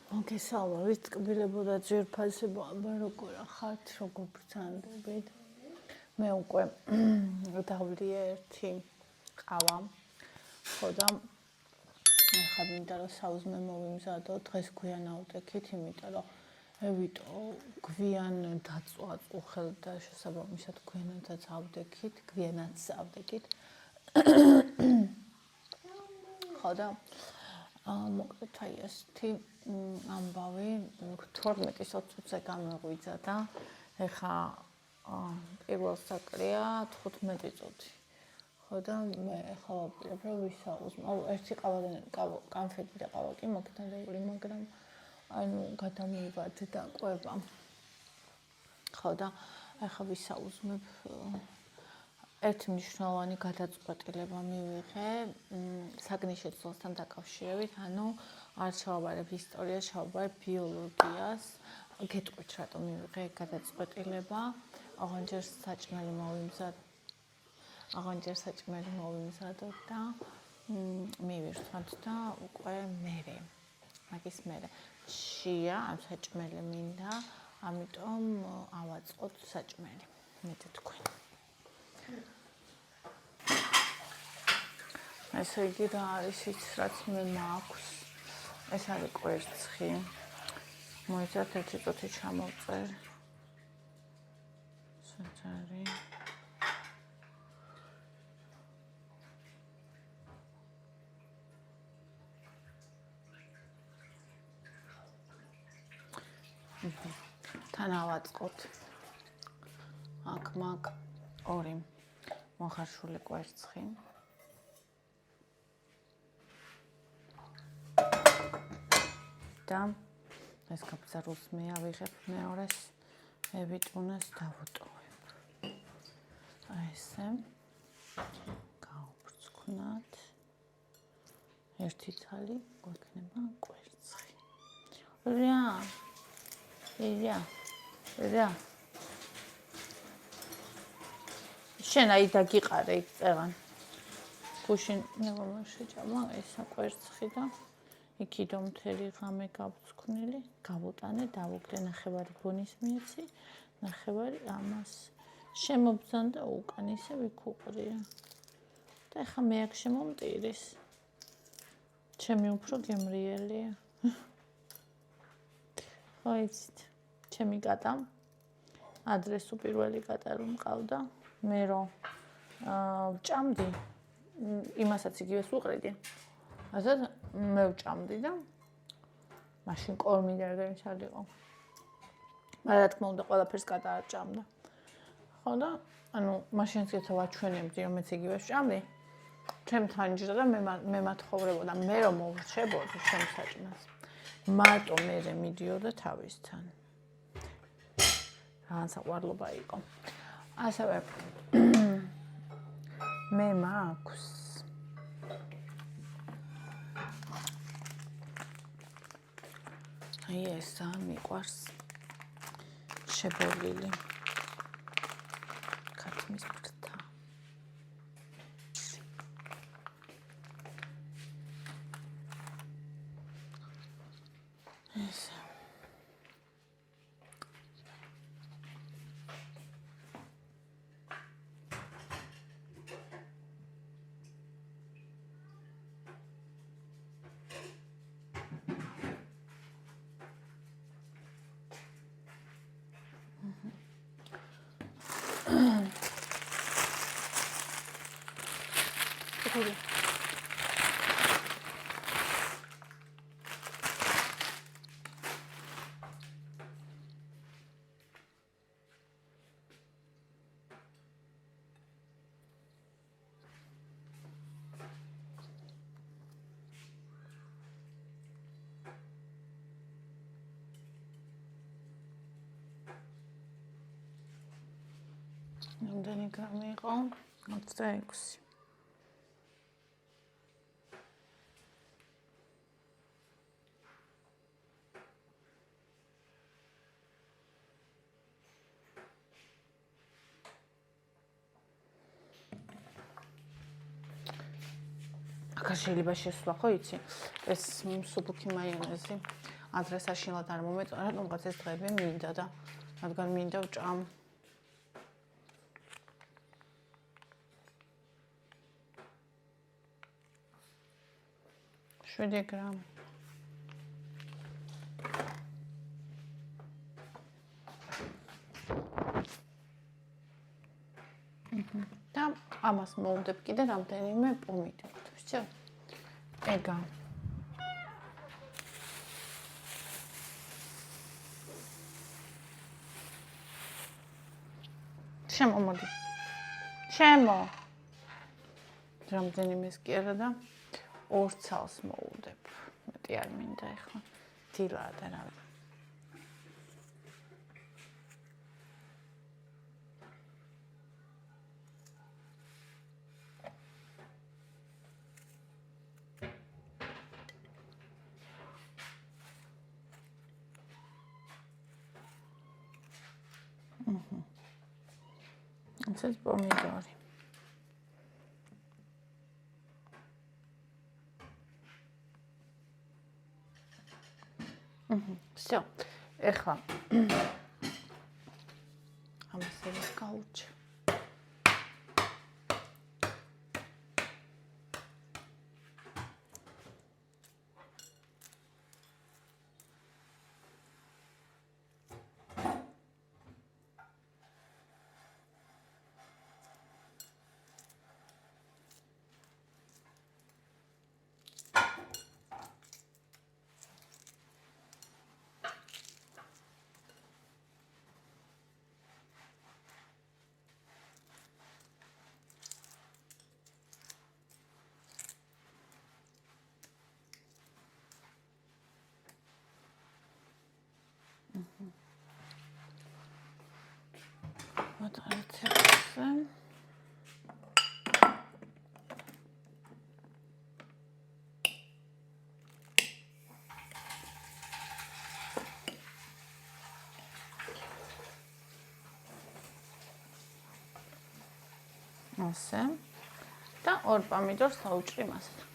მოგესალმებით, ტკბილებო და ძვირფასებო, აბა როგორ ხართ, როგორ ბრძანდებით? მე უკვე დავლიე ერთი ყავა. ხო და ახლა მინდა რომ საუზმე მოვიმზადო, დღეს გვიან ავდექით, იმიტომ რომ ევიტო გვიან დაწვაც უხელ და შესაბამისად გვიანაც ავდექით. ხო და მოკლედ აი ესეთი ამბავი 12 წუთზე გამეღვიძა და ეხა პირველ საკრია 15 წუთი. ხო და მე ეხლა ვაპირებ რომ ვისაუზმო. ერთი კანფეტი და ყავა კი მოგდარეული, მაგრამ ანუ გადამივიβართ და ყვება. ხო და ეხლა ვისაუზმებ ერთი მნიშვნელოვანი გადაწყვეტილება მივიღე საგნის დაკავშირებით, ანუ არ შევაბარებ ისტორიას, შევაბარებ ბიოლოგიას. გეტყვით რატომ მივიღე გადაწყვეტილება? აღანჯერ საჭმელი მოვიმზადოთ და მივირთვათ და უკვე მაგის მერე შია ამ საჭმელი მინდა, ამიტომ ავაწყოთ საჭმელი. მეთქე თქვენ. ესე იგი რა არის ის, რაც მე მაქვს? ეს არის კვერცხი. მოიცათ 1 წუთი ჩამოვწერ. საჭარი. თან ავაწყოთ. აქ მაგ ორი მოხარშული კვერცხი. და ეს გაბზარულს მე ავიღებ მეორეს, ევიტუნეს დავუტოვებ. აი ესე. გავბრწყვნათ. ერთი ცალი გვექნება კვერცხი. რა. შენ აი დაგიყარე იქ წევან. გუშინ მე შეჭამა ეს კვერცხი და იქიდო მთელი ღამე გავწკვნილი, გავუტანე, დავუგდე ნახევარი ბუნის მიეცი, ნახევარი ამას. შემობძანდა უკან ისე ვიქუყრია. და ეხა მე აქ შემომტირის. ჩემი უფრო გემრიელია. ხო იცით, ჩემი კატა ადრე სულ პირველი კატა რომ მყავდა, მე რომ ვჭამდი, იმასაც იგივეს უყრიდი. ასეთ მე ვჭამდი და მაშინ კორმი და გამიშალიყო. მაგრამ რა თქმა უნდა ყველაფერს კატა არ ჭამდა. ხო და ანუ მაშინაც եթե ვაჩვენებდი რომ მეც იგივე ვჭამდი, ჩემთან ჯდა და მე მათხოვრებოდა, მე რომ მოვრჩებოდი ჩემ საჭმელს. მარტო მე მიდიოდა თავისთან. განსაყვარლობა იყო. ასევე მე მაქვს აი ესა მიყვარს შებოლილი ქათმის ბრთა. ესა რამდენი გრამი იყო? 26. აქ შეიძლება შესვლა, ხო იცი? ეს მსუბუქი მაიონეზი. ადრე საშინლად არ მომეწონა, რატომღაც ეს დღეები მინდა და რადგან მინდა ვჭამ. 7 გრამი. და ამას მოვდებ კიდე რამდენიმე პომიდორით, ვსჯო? ეგა. შემო მოდი. შემო. რამდენიმეს კი არა და 2 ცალს მოვუდებ. მეტი არ მინდა ეხლა. დილაა და რა. ეს პომიდორი. Всё. ეხლა ამას ეს გაუჩ. Вот это. ასე. და 2 პომიდორს დავუჭრი მასთან.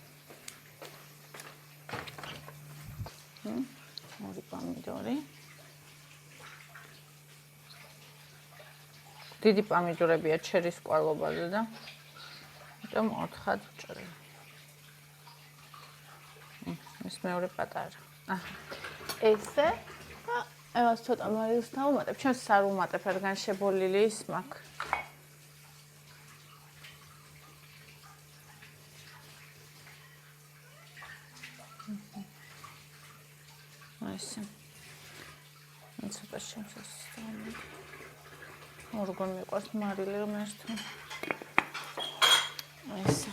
2 პომიდორი. დიდი პომიდორებია ჩერის კვალობაზე და ამიტომ 4-ად ვჭრი. ეს მეორე პატარა. ესე და ევას ცოტა მარილს დავუმატებ. ჩემს არ ვუმატებ, რადგან შებოლილი ის მაქვს. ასე. ცოტა შემსასწავლი. ორგან მიყვარს მარილი ღმერთო. ესე.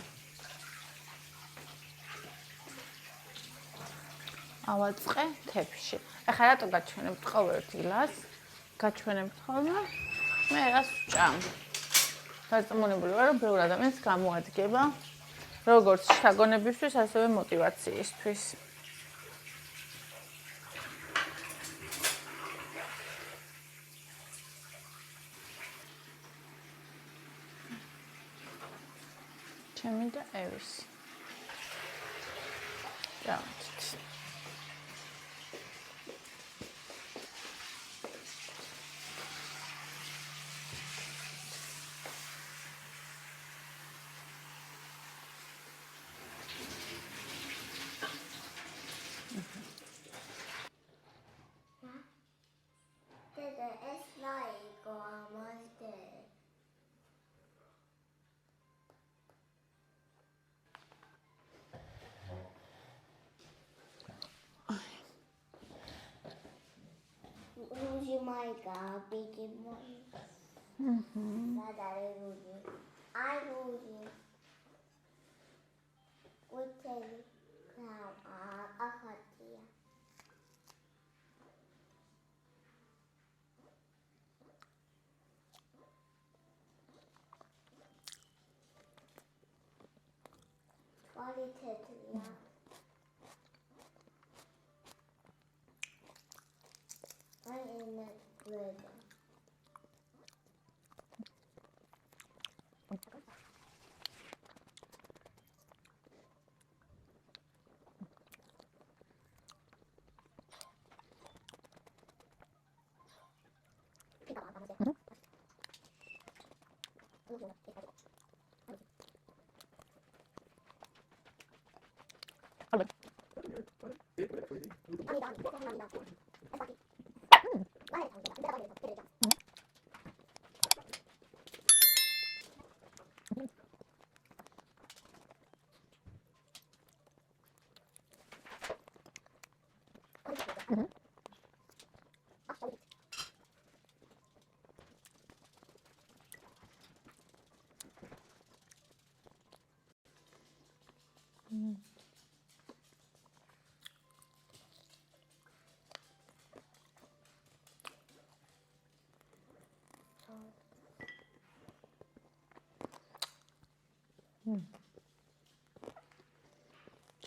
ავაწყე თეფში. ახლა რატო გაჩვენებთ ყოველ დილას? გაჩვენებთ ხოლმე? მე რას ვჭამ. დარწმუნებული ვარ, რომ ბევრ ადამიანს გამოადგება როგორც შთაგონებისთვის, ასევე мотиваციისთვის. ჩემი და ევის. დავით. My God, big money. That I lose you. I lose you. We tell you, come on, qualitatively. I am not good.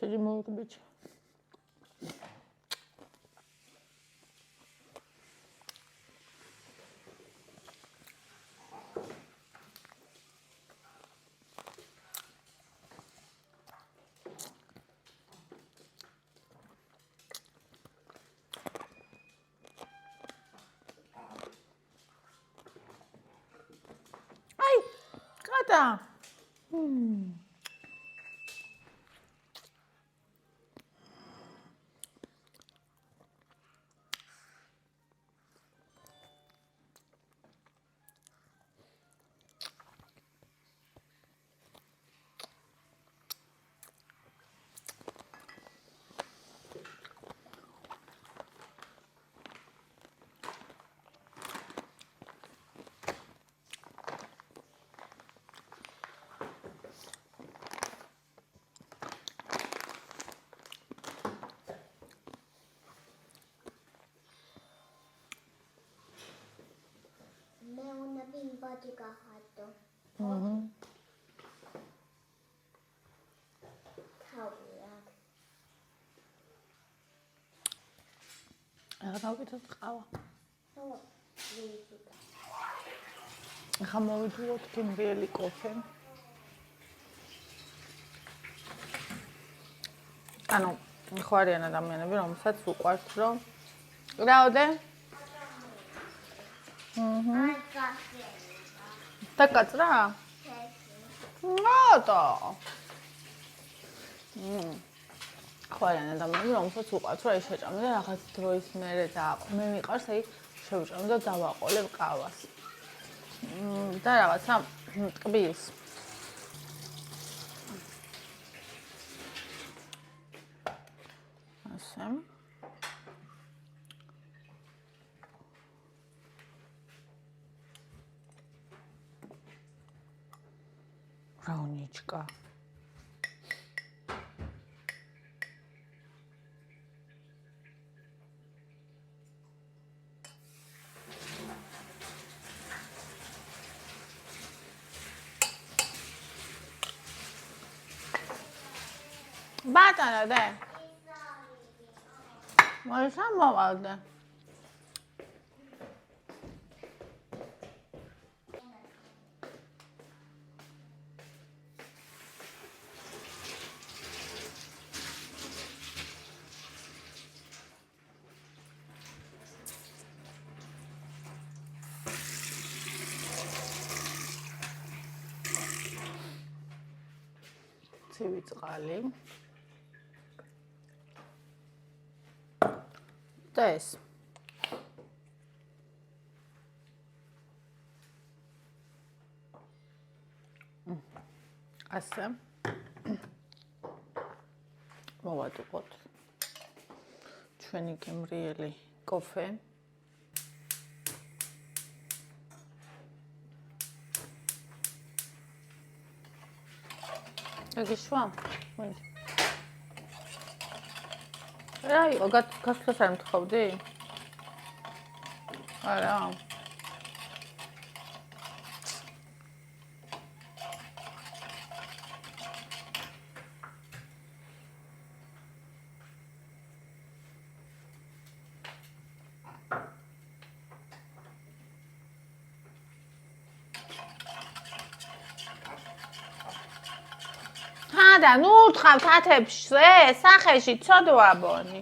ჩაჯი მოვიკბიჭი. აი, კატა. მე უნდა ბინბადი გახადო. თავად. ახლა დავკითხოთ ყავა. ვიზიტა. ახლა მოვიდულოთ გემრიელი კოფე. ანუ ხო არიან ადამიანები, რომელსაც უყვართ, რომ გრაოდე? აი გასწრა. დაკაცრა? ნატო. ხო არიან ადამიანები, რომელსაც უყვართ, რომ ის შეჭამდა და რაღაც დროის მერე დააყო. მე მიყვარს, აი შევჭამ და დავაყოლებ ყავას. და რაღაცა ტკბილს. ასე. რაუნიჩკა. ბატონო და მოიცა მოვალდე. ცივი წყალი. და ეს. ასე. მოვადუყოთ ჩვენი გემრიელი კოფე. ეგიშვა? მოიცა. რა იყო, გასვლას არ მთხოვდი? არა. და ნუ ურთხავთ ათებში, სახეში ცოდო აბონი.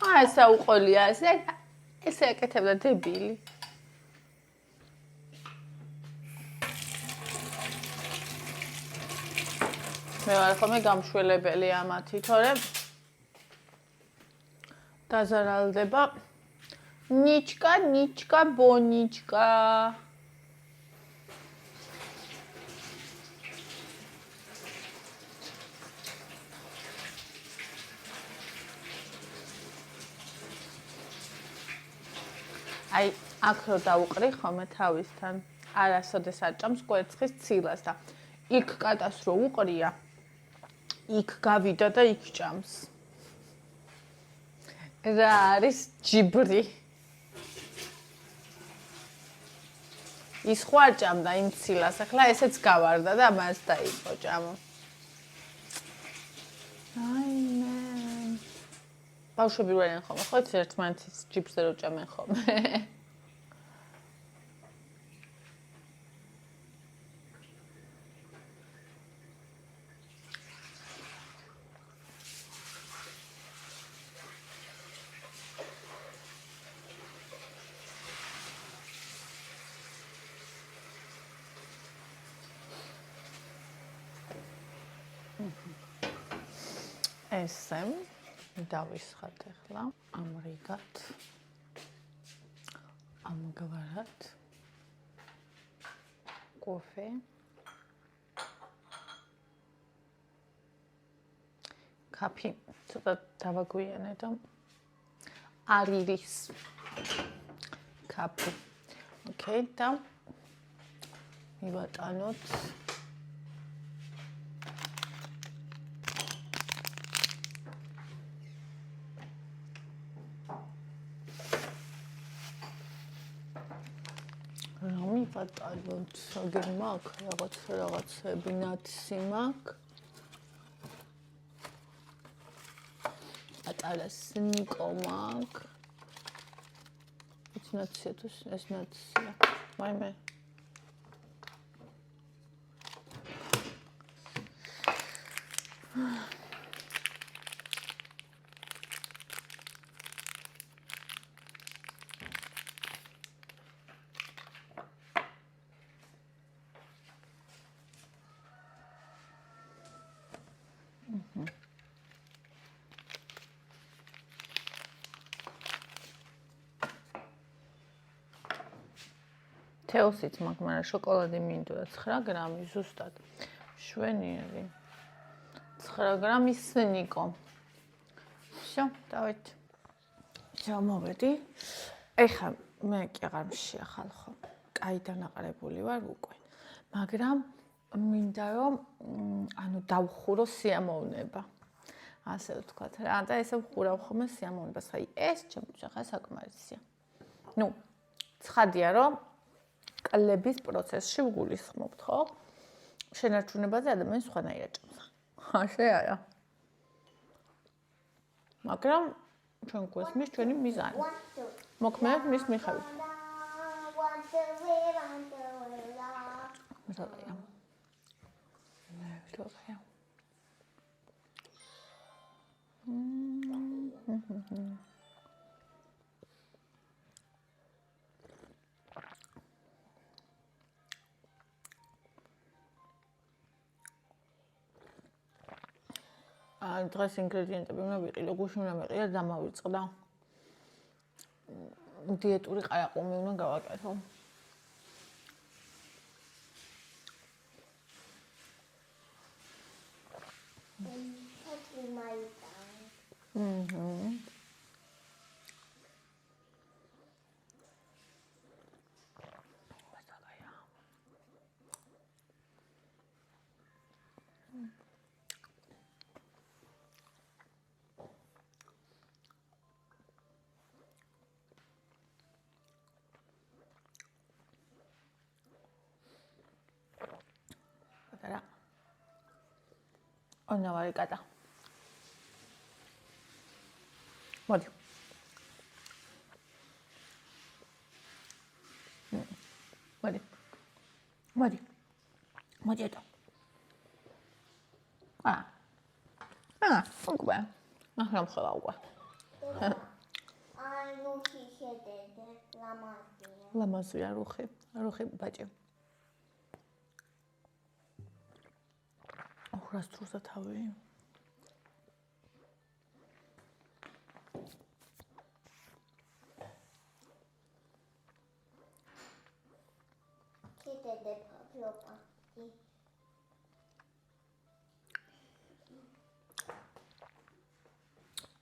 აი ესა უყოლია, ესე აკეთებდა დებილი. მე ვარ ხოლმე გამშველებელი ამათი, თორემ დაზარალდება ნიჩკა, ბონიჩკა. აი, აქ რო დავუყრი ხოლმე თავისთან, არასოდეს არ ჭამს კვერცხის ცილას და იქ კატას რო უყრია, იქ გავიდა და იქ ჭამს. რა არის ჯიბრი? ის ხო არ ჭამდა იმ ცილას, ახლა ესეც გავარდა და მას დაიწყო ჭამა. აი მე. ბავშვები რო არიან ხოლმე, ხო იცი ერთმანეთის ჯიბს რო ჭამენ ხოლმე. ესე დავისხათ ახლა ამრიგად ამგვარად კოფე კაფე ცოტა დავაგვიანე და არ ირის კაფე ოკეი და მივატანოთ ვატანოთ, აგერ მაქვს რაღაცები ნათსი მაქვს. ატარა სნიკო მაქვს. ეს ნათსია თუ ეს ნათსია. მაიმე. თეოსიც მაქვს, მაგრამ შოკოლადი მინდოდა 9 გრამი ზუსტად. შვენიერი. 9 გრამი სნიკო. всё, давайте. всё, მოვედი. ეხლა მე კი აღარ მშიახალ ხო. კაი დანაყრებული ვარ უკვე. მაგრამ მინდა რომ ანუ დავხურო სიამოვნება. ასე ვთქვათ რა და ესე ვხურავ ხოლმე სიამოვნებას. ხაი ეს ჩემთვის ახლა საკმარისია. ნუ ცხადია რომ კლების პროცესში ვგულისხმობთ, ხო? შენარჩუნებაზე ადამიანს სხვანაირად ჭამს. ასე არა. მაგრამ ჩვენ გვესმის ჩვენი მიზანი. მოქმედებს მის მიხედვით. მზადია. მზადია. დღეს ინგრედიენტები უნდა ვიყიდო, გუშინ უნდა მეყიდე და დამავიწყდა. დიეტური ყარაყუმი უნდა გავაკეთო. Ona var gada. მოდი. მოდი ეტო. უკვე. ახლა მხოლოდ უკვე. აი, რუხი შედედე, ლამაზია. ლამაზია რუხი. რუხი ბაჭი. რა სტრუზა თავი? შედედე ფლოპა.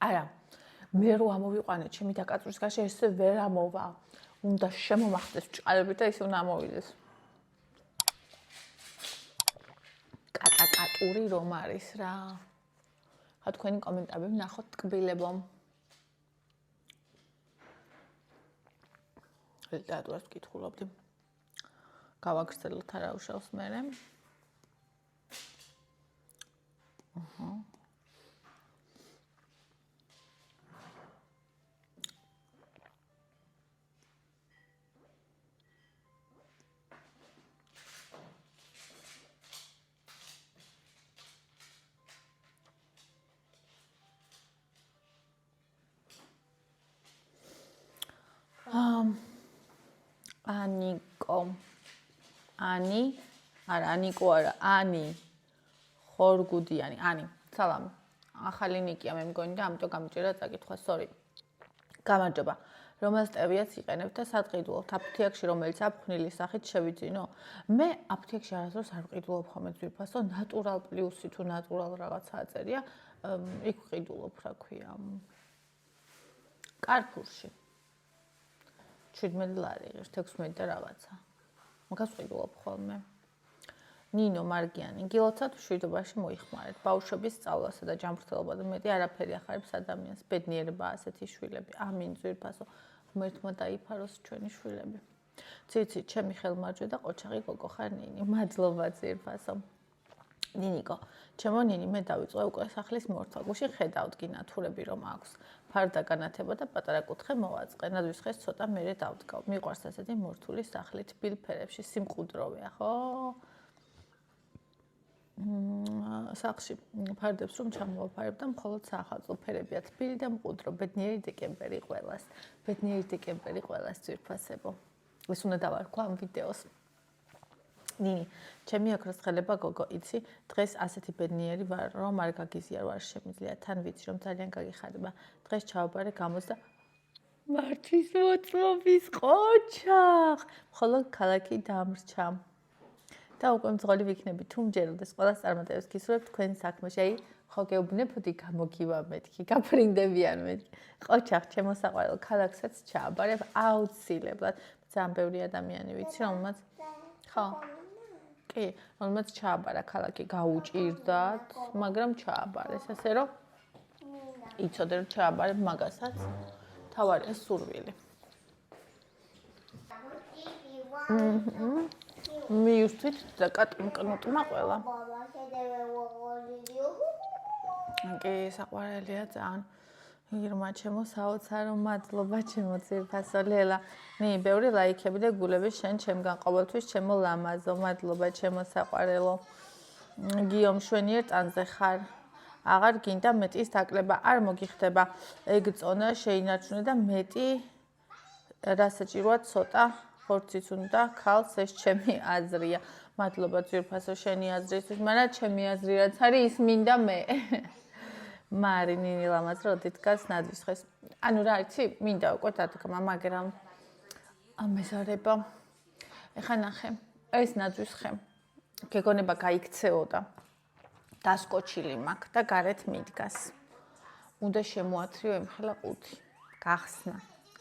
არა, მე რო ამოვიყვანე ჩემი დაკაწვის გარშე ესე ვერ ამოვა. უნდა შემომახდეს ჭყალები და ისე უნდა ამოვიდეს. კატაკატური რომ არის რა. ხა თქვენი კომენტარები ვნახოთ ტკბილებო. ლიტერატურას ვკითხულობდი. გავაგრძელოთ არა უშავს მერე. ანიკო ანი არა ანიკო არა ანი ხორგუდიანი ანი სალამი ახალი ნიკია მე მგონი და ამიტომ გამიჭირა წაკითხვა სორი გამარჯობა რომელს ტევიაც იყენებ და სად ყიდულობთ აფთიაქში რომელიც აფხნილის სახით შევიძინო მე აფთიაქში არასდროს არ ყიდულობ ხოლმე ძვირფასო ნატურალ პლუსი თუ ნატურალ რაღაცაა წერია იქ ყიდულობ რა ქვია კარფურში 17 ლარი ღირს 16 და რაღაცა. მაგას ვყიდულობ ხოლმე. ნინო მარგიანი, გილოცავთ მშვიდობაში მოიხმარეთ. ბავშვების სწავლასა და ჯანმრთელობაზე მეტი არაფერი ახარებს ადამიანს. ბედნიერება ასეთი შვილები. ამინ ძვირფასო. ღმერთმა დაიფაროს ჩვენი შვილები. ციცი, ჩემი ხელმარჯვე და ყოჩაღი გოგო ხარ ნინი. მადლობა ძვირფასო. ნინიკო, ჩემო ნინი, მე დავიწყე უკვე სახლის მორთვა. გუშინ ხედავთ გინათურები რომ აქვს. ფარდა განათება და პატარა კუთხე მოვაწყე. ნაძვის ხეს ცოტა მერე დავდგავ. მიყვარს ასეთი მორთული სახლი თბილ ფერებში სიმყუდროვეა, ხო? სახლში ფარდებს რომ ჩამოვაფარებ და მხოლოდ საახალწლო ფერებია თბილი და მყუდრო. ბედნიერი დეკემბერი ყველას. ბედნიერი დეკემბერი ყველას ძვირფასებო. ეს უნდა დავარქვა ამ ვიდეოს. ნინი, ჩემი ოქროს ხელება გოგო, იცი, დღეს ასეთი ბედნიერი ვარ, რომ არ გაგიზიარ ვარ შემიძლია, თან ვიცი, რომ ძალიან გაგიხარება. დღეს ჩავაბარე გამოს და მართვის მოწმობის ყოჩაღ. მხოლოდ ქალაქი დამრჩა. და უკვე მძღოლი ვიქნები, თუ მჯეროდეს ყველას წარმატებას გისურვებ თქვენ საქმეში. აი, ხო გეუბნებოდი გამოგივა მეთქი, გაფრინდებიან მეთქი. ყოჩაღ, ჩემო საყვარელო, ქალაქსაც ჩააბარებ აუცილებლად. ძალიან ბევრი ადამიანი ვიცი, რომელმაც ხო კი, რომელმაც ჩააბარა ქალაქი, გაუჭირდათ, მაგრამ ჩააბარეს, ასე რომ იცოდე რომ ჩააბარებ მაგასაც. თავარია სურვილი. მიუსვით და კატმკნუტმა ყველა. კი, საყვარელია ძალიან. ირმა ჩემო საოცარო მადლობა ჩემო ძვირფასო ლელა. ნი, ბევრი ლაიქები და გულები შენ ჩემგან ყოველთვის ჩემო ლამაზო. მადლობა ჩემო საყვარელო. გიომ შვენიერ ტანზე ხარ. აღარ გინდა მეტის დაკლება არ მოგიხდება. ეგ წონა შეინარჩუნე და მეტი რასაჭიროა ცოტა ხორციც უნდა ქალს ეს ჩემი აზრია. მადლობა ძვირფასო შენი აზრისთვის, მაგრამ ჩემი აზრი რაც არის ის მინდა მე. მარინინი ლამაზ როდი დგას ნაძვის ხეს. ანუ რა იცი, მინდა უკვე დადგმა, მაგრამ ამეზარება. ეხა ნახე, ეს ნაძვის ხე. გეგონება გაიქცეოდა. დასკოჩილი მაქვს და გარეთ მიდგას. უნდა შემოათრიო ემხელა ყუთი. გახსნა.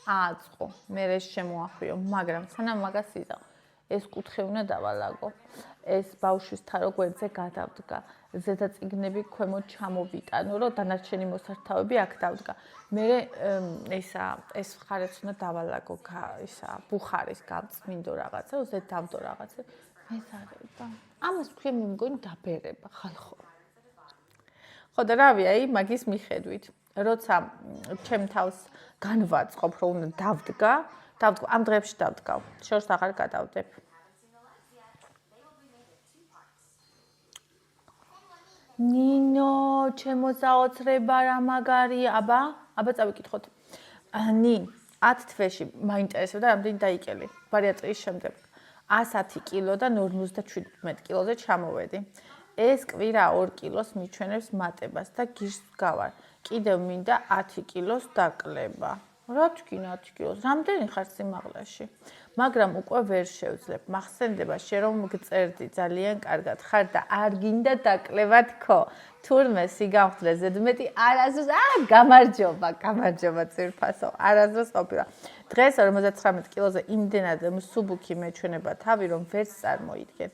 ააწყო. მე ეს შემოახვიო, მაგრამ სანამ მაგას იზავ. ეს კუთხე უნდა დავალაგო. ეს ბავშვის თარო გვერდზე გადავდგა. ზედა წიგნები ქვემოთ ჩამოვიტანო, რომ დანარჩენი მოსართავები აქ დავდგა. მე ეს მხარეც უნდა დავალაგო, ბუხარის გამწმინდო რაღაცა, რომ ზედ დავდო რაღაცა. მეზარება. ამას ქვია მე მგონი დაბერება, ხალხო. ხო და რავი, აი მაგის მიხედვით, როცა ჩემ თავს განვაწყობ, რომ უნდა დავდგა, ამ დღეებში დავდგავ. შორს აღარ გადავდებ. ნინო, ჩემო საოცრება რა მაგარია, აბა წავიკითხოთ. ნინ, 10 თვეში მაინტერესებდა რამდენი დაიკელი. ბარიატრიის შემდეგ 110 კილოდან 57 კილოზე ჩამოვედი. ეს კვირა 2 კილოს მიჩვენებს მატებას და გირს გავარ. კიდევ მინდა 10 კილოს დაკლება. რა თქმა 10 კილოს. რამდენი ხარ სიმაღლეში? მაგრამ უკვე ვერ შევძლებ. მახსენდება შენ რომ გწერდი ძალიან კარგად ხარ და არ გინდა დაკლება თქო. თურმე სიგამხლე ზედმეტი არასდროს გამარჯობა ძვირფასო. არასდროს ყოფილა. დღეს 59 კილოზე იმდენად მსუბუქი მეჩვენება თავი რომ ვერც წარმოიდგენ.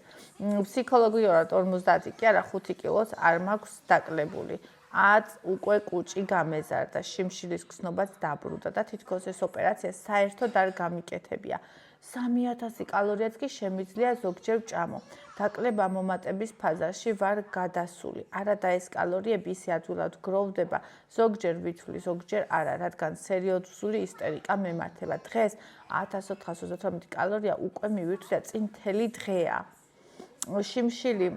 ფსიქოლოგიურად 50 კი არა 5 კილოს არ მაქვს დაკლებული. 10 უკვე კუჭი გამეზარდა, შიმშილის გზნობაც დაბრუნდა და თითქოს ეს ოპერაცია საერთოდ არ გამიკეთებია. 3000 კალორიაც კი შემიძლია ზოგჯერ ვჭამო. დაკლება მომატების ფაზაში ვარ გადასული. არადა ეს კალორიები ისე ადვილად გროვდება, ზოგჯერ ვითვლი, ზოგჯერ არა, რადგან სერიოზული ისტერიკა მემართება. დღეს 1438 კალორია უკვე მივირთვი და წინ მთელი დღეა. შიმშილი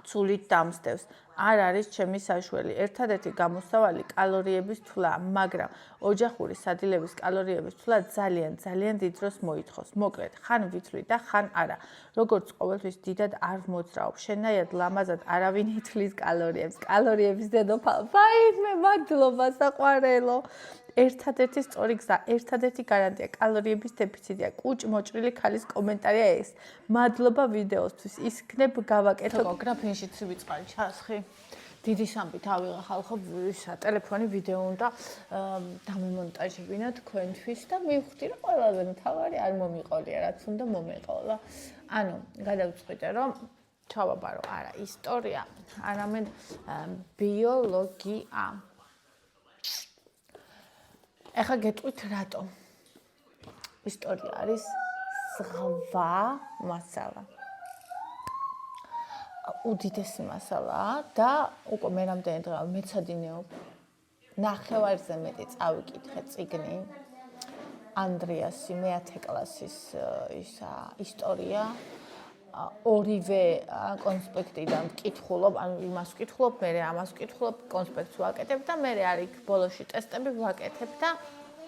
ცულით დამსდევს. არ არის ჩემი საშველი. ერთადერთი გამოსავალი კალორიების თვლა, მაგრამ ოჯახური სადილების კალორიების თვლა ძალიან დიდ დროს მოითხოვს. მოკლედ, ხან ვითვლი და ხან არა. როგორც ყოველთვის დიდად არ მოძრაობ. შენაირად ლამაზად არავინ ითვლის კალორიებს. კალორიების დედოფალ. ვაიმე, მადლობა საყვარელო. ერთადერთი სწორი გზა, ერთადერთი გარანტია კალორიების დეფიციტია. კუჭ-მოჭრილი ქალის კომენტარია ეს. მადლობა ვიდეოსთვის. ისქნებ გავაკეთო. გრაფინში ცივი ჩასხი. დიდი სამბით ავიღა ხალხო, ისა ტელეფონი ვიდეო უნდა დამემონტაჟებინა თქვენთვის და მივხვდი რომ ყველაზე მთავარი არ მომიყოლია, რაც უნდა მომეყოლა. ანუ გადავწყვიტე რომ ჩავაბარო არა ისტორია, არამედ ბიოლოგია. ეხლა გეტყვით რატომ. ისტორია არის ზღვა მასალა. უდიდესი მასალაა და უკვე მე რამდენი დღეა მეცადინეობ. ნახევარზე მეტი წავიკითხე წიგნი. ანდრიასი მე-10 კლასის ისტორია. ორივე კონსპექტიდან ვკითხულობ, ანუ იმას ვკითხულობ, მე ამას ვკითხულობ, კონსპექტს ვაკეთებ და მე არის ბოლოში ტესტები ვაკეთებ და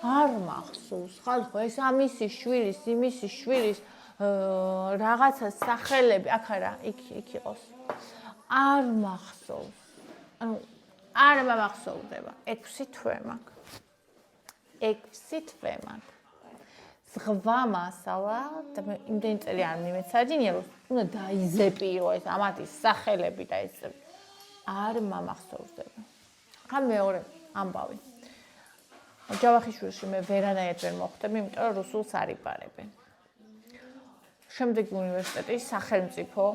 არ მახსოვს. ხალხო, ეს ამისი შვილის, იმისი შვილის რაღაცა სახელები, აქ არა, იქ იყოს. არ მახსოვს. ანუ არ მახსოვდება. 6 თვე მაქვს. 6 თვე მაქვს. ზღვა მასალა და იმდენი წელი არ მიმეცადინია, რომ უნდა დაიზეპირო ეს ამათი სახელები და ეს არ მახსოვდება. ხა მეორე ამბავი. ჯავახიშვილში მე ვერანაირად ვერ მოხვდები, იმიტომ რომ რუსულს არ იპარებენ. შემდეგი უნივერსიტეტი სახელმწიფო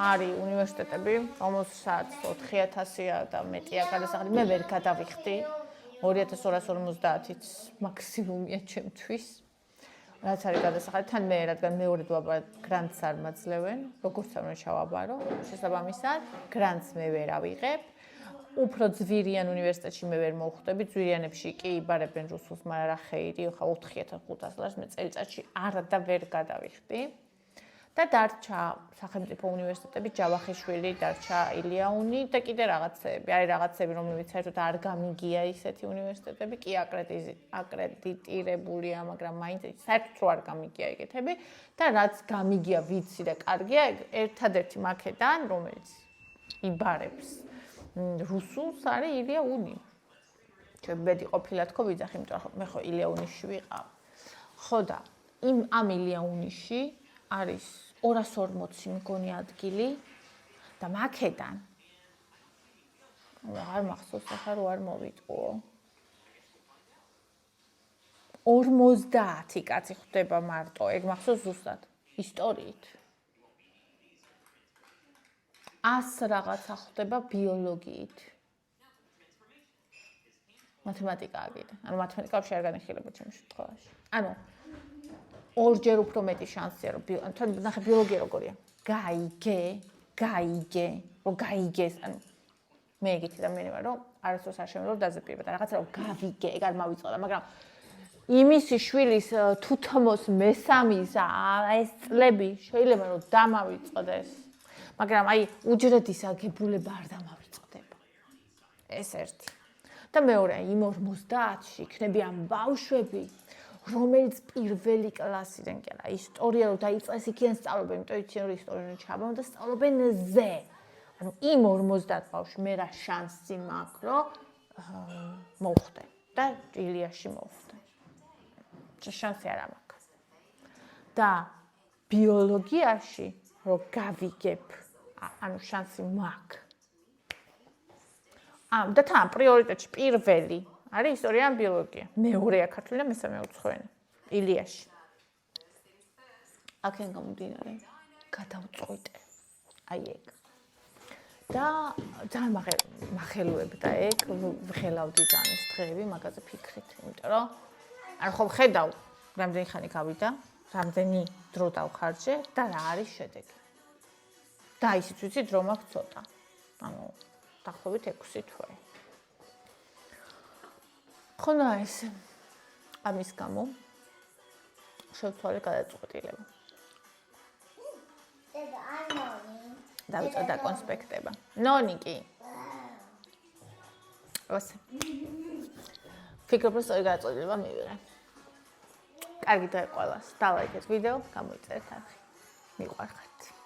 არის უნივერსიტეტები, რომელსაც 4000-ია და მეტია გადასახადი. მე ვერ გადავიხდი. 2250-იც მაქსიმუმია ჩემთვის. რაც არის გადასახადი, თან მე რადგან მეორე დაბა გრანტს არ მაძლევენ, როგორც უნდა ჩავაბარო, შესაბამისად, გრანტს მე ვერ ავიღებ. უფრო ძვირიან უნივერსიტეტში მე ვერ მოვხვდები, ძვირიანებში კი იბარებენ რუსულს, მაგრამ რა ხეირი, ხა 4500 ლარს მე წელიწადში არა და ვერ გადავიხდი. და დარჩა სახელმწიფო უნივერსიტეტები, ჯავახიშვილი, დარჩა ილიაუნი და კიდე რაღაცები. არის რაღაცები, რომლებიც საერთოდ არ გამიგია ისეთი უნივერსიტეტები, კი აკრედიტირებულია, მაგრამ მაინც საერთოდ არ გამიგია ეგეთები და რაც გამიგია, ვიცი და კარგია, ერთადერთი მაქედან, რომელიც იბარებს რუსულს არის ილიაუნი. ჩვენ ბედი ყოფილა თქო ვიძახი, იმიტომ რომ მე ხო ილიაუნიში ვიყავ. ხო და ამ ილიაუნიში არის 240 მგონი ადგილი და მაქედან არ მახსოვს ახლა რო არ მოვიტყუო 50 კაცი ხვდება მარტო ეგ მახსოვს ზუსტად ისტორიით 100 რაღაცა ხვდება ბიოლოგიით მათემატიკაა კიდე ანუ მათემატიკა ვაფშე არ განიხილება ჩემს შემთხვევაში ანუ ორჯერ უფრო მეტი შანსია რომ თან ნახე ბიოლოგია როგორია გაიგე რომ გაიგეს ანუ მე ეგეთი და მე ვარ რომ არასდროს არ შემიძლია რომ დაზეპირება და რაღაცა რომ გავიგე ეგ არ მავიწყდა მაგრამ იმისი შვილის თუთმოს მესამის ეს წლები შეიძლება რომ დამავიწყდეს მაგრამ აი უჯრედის აგებულება არ დამავიწყდება ეს ერთი და მეორე იმ 50-ში იქნებიან ბავშვები რომელიც პირველი კლასიდან კი არა ისტორია რო დაიწყეს იქიდან სწავლობენ იმიტომ იციან რომ ისტორია ჩაბამ და სწავლობენ ზე ანუ იმ 50 ბავშვი მე რა შანსი მაქვს რომ მოვხდე და ილიაში მოვხდე შანსი არ მაქვს. და ბიოლოგიაში რო გავიგებ, ანუ შანსი მაქვს. და თან პრიორიტეტში პირველი არის ისტორია ან ბიოლოგია. მეორეა ქართული და მესამე უცხოენი. ილიაში. აქენ გამომდინარე გადავწყვიტე. აი ეგ. და ძალიან მახელუებდა ეგ, ვღელავდი ძალიან ეს დღეები მაგაზე ფიქრით, იმიტომ რომ არ ხო ხედავ, რამდენი ხანი გავიდა, რამდენი დრო დავხარჯე და რა არის შედეგი. და ისიც ვიცი დრო მაქვს ცოტა. ანუ დაახლოებით 6 თვე. ხონა ეს ამის გამო შევცვალე გადაწყვეტილება. დავიწყე კონსპექტება. ნონი კი. ოსე. ფიქრობ რომ სწორი გადაწყვეტილება მივიღე. კარგი დღე ყველას. დალაიქეთ ვიდეო, გამოიწერეთ არხი. მიყვარხართ.